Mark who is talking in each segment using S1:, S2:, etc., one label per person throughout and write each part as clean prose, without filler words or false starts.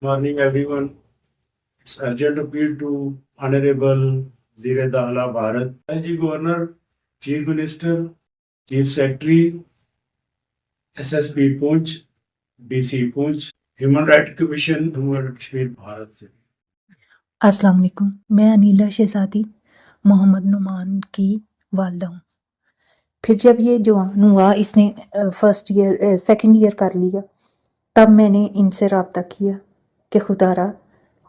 S1: Morning, everyone. It's urgent appeal to Honorable Zire Dahla Bharat, LG Governor, Chief Minister, Chief Secretary, SSP Poonch, DC Poonch, Human Rights Commission, Human Kashmir Bharat से।
S2: अस्सलाम वालेकुम। मैं अनीला शहज़ादी मोहम्मद नुमान की वालदा हूँ। फिर जब ये जवान हुआ, इसने सेकंड ईयर कर लिया, तब मैंने इनसे रब्ता किया कि खुदारा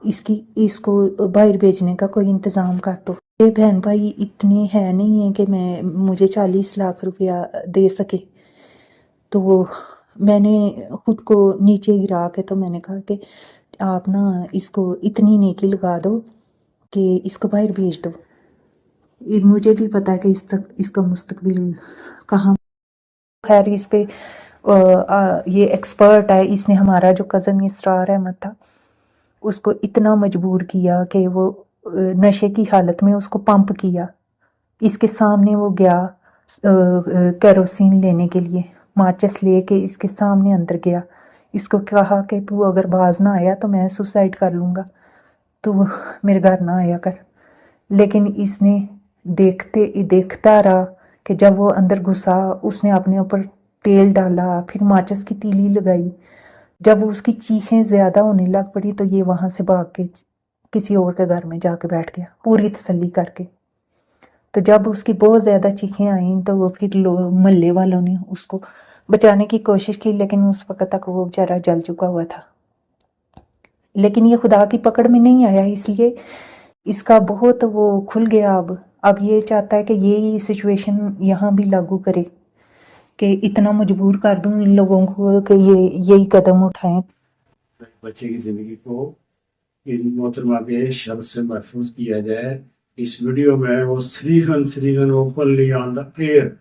S2: इसको बाहर भेजने का कोई इंतज़ाम कर दो। ये बहन भाई इतने है नहीं हैं कि मुझे 40 लाख रुपया दे सके। तो मैंने खुद को नीचे गिरा के तो मैंने कहा कि आप ना इसको इतनी नेकी लगा दो कि इसको बाहर भेज दो। मुझे भी पता है कि इसका मुस्तकबिल कहाँ। खैर इस पे ये एक्सपर्ट है। इसने हमारा जो कज़न इसरार अहमद था उसको इतना मजबूर किया कि वो नशे की हालत में उसको पंप किया। इसके सामने वो गया केरोसिन लेने के लिए, माचिस लेके इसके सामने अंदर गया। इसको कहा कि तू अगर बाज ना आया तो मैं सुसाइड कर लूँगा, तो मेरे घर ना आया कर। लेकिन इसने देखता रहा कि जब वो अंदर घुसा उसने अपने ऊपर तेल डाला, फिर माचिस की तीली लगाई। जब वो उसकी चीखें ज़्यादा होने लग पड़ी तो ये वहाँ से भाग के किसी और के घर में जाके बैठ गया पूरी तसल्ली करके। तो जब उसकी बहुत ज़्यादा चीखें आईं तो वो फिर मोहल्ले वालों ने उसको बचाने की कोशिश की, लेकिन उस वक्त तक वो बेचारा जल चुका हुआ था। लेकिन ये खुदा की पकड़ में नहीं आया, इसलिए इसका बहुत वो खुल गया। अब ये चाहता है कि यही सिचुएशन यहाँ भी लागू करे कि इतना मजबूर कर दूँ इन लोगों को कि ये यही कदम उठाएं।
S1: बच्चे की जिंदगी को इन मोहतरमा के शर से महफूज किया जाए। इस वीडियो में वो श्रीगन ओपनली ऑन द एयर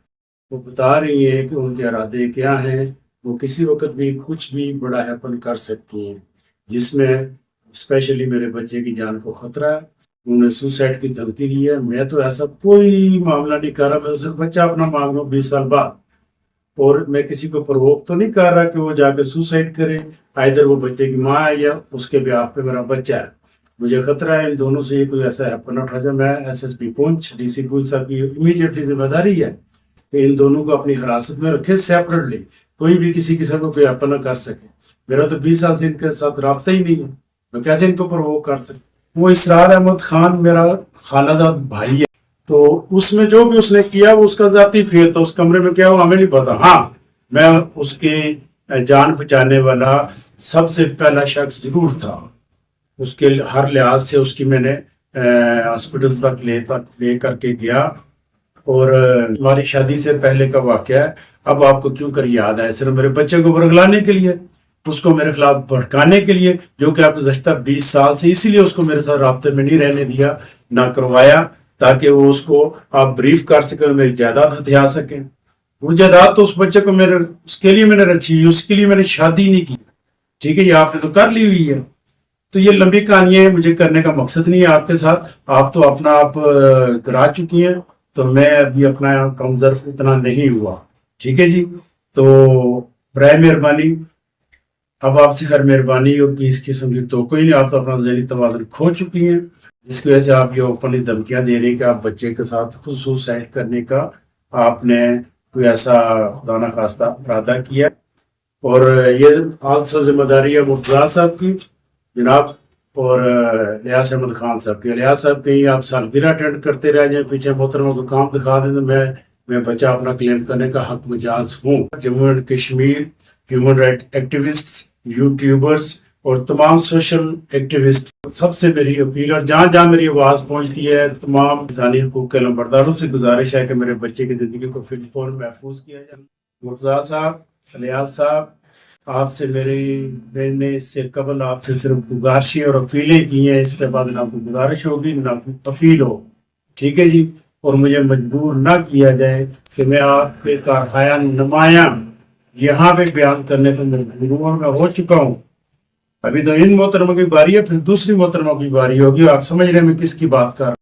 S1: वो बता रही है कि उनके इरादे क्या हैं। वो किसी वक्त भी कुछ भी बड़ा हैपन कर सकती हैं, जिसमें स्पेशली मेरे बच्चे की जान को खतरा है। उन्होंने सुसाइड की धमकी दी है। मैं तो ऐसा कोई मामला नहीं कर रहा, मैं सिर्फ बच्चा अपना मांग रहा हूँ 20 साल बाद, और मैं किसी को प्रवोक तो नहीं कर रहा कि वो जाकर सुसाइड करे। आइदर वो बच्चे की माँ है या उसके ब्याह पे मेरा बच्चा है। मुझे खतरा है इन दोनों से ये कोई ऐसा हैपन उठा जाए। मैं SSP पूंछ, DC पूंछ साहब की इमीडिएटली जिम्मेदारी है कि इन दोनों को अपनी हिरासत में रखे सेपरेटली, कोई भी किसी किस्म को कोई हैपन न कर सके। मेरा तो 20 साल से इनके साथ रब्ता ही नहीं है, मैं कैसे इनको प्रवोक कर सकता। वो इसरार अहमद खान मेरा खालाजाद भाई है, तो उसमें जो भी उसने किया वो उसका जाती फेल था। उस कमरे में क्या हुआ हमें नहीं पता। हाँ, मैं उसके जान बचाने वाला सबसे पहला शख्स जरूर था। उसके हर लिहाज से उसकी मैंने हॉस्पिटल तक ले करके गया। और हमारी शादी से पहले का वाकया है। अब आपको क्यों कर याद आया? सिर्फ मेरे बच्चे को बरगलाने के लिए, उसको मेरे खिलाफ भड़काने के लिए, जो कि आपने गुज़श्ता 20 साल से इसीलिए उसको मेरे साथ राब्ते में नहीं रहने दिया, ना करवाया, ताकि वो उसको आप ब्रीफ कर सके, मेरी जायदाद हथिया सकें। वो जायदाद तो उस बच्चे को उसके लिए मैंने रखी, उसके लिए मैंने शादी नहीं की। ठीक है, ये आपने तो कर ली हुई है। तो ये लंबी कहानियां मुझे करने का मकसद नहीं है आपके साथ। आप तो अपना आप गिरा चुकी हैं, तो मैं अभी अपना कमजोर इतना नहीं हुआ। ठीक है जी, तो बराए मेहरबानी अब आपसे खैर मेहरबानी होगी, इस किस्म की तो कोई नहीं। आप तो अपना ज़हनी तवाज़ुन खो चुकी हैं, जिसकी वजह से आप ये ओपनली धमकियाँ दे रही हैं कि आप बच्चे के साथ खुद सुसाइड करने का आपने कोई ऐसा खुदा न खास्ता इरादा किया। और ये आल्सो जिम्मेदारी है मुर्तज़ा साहब की जनाब, और लियास अहमद खान साहब की। लियास साहब कहीं आप सालगिरह अटेंड करते रह जाए, पीछे मोहतरमा को काम दिखा दें, तो मैं बच्चा अपना क्लेम करने का हक मजाज हूँ। Jammu and Kashmir human right activist, YouTubers और तमाम सोशल एक्टिविस्ट सबसे मेरी अपील, और जहाँ जहाँ मेरी आवाज़ पहुँचती है तमाम इंसानी हकूक़ के लंबरदारों से गुजारिश है कि मेरे बच्चे की ज़िंदगी को फिर फौर महफूज किया जाए। मुर्तज़ा साहब, लियास साहब, आपसे मैंने इससे कबल आपसे सिर्फ गुजारिशें और अपीलें की हैं। इसके बाद ना कोई गुजारिश होगी ना कोई अपील हो। ठीक है जी, और मुझे मजबूर ना किया जाए कि मैं आपके कारखाया नुमायां यहाँ पे बयान करने से मजबूर में हो चुका हूँ। अभी तो इन मोहतरमा की बारी है, फिर दूसरी मोहतरमा की बारी होगी। आप समझ रहे हैं मैं किसकी बात कर रहा हूँ।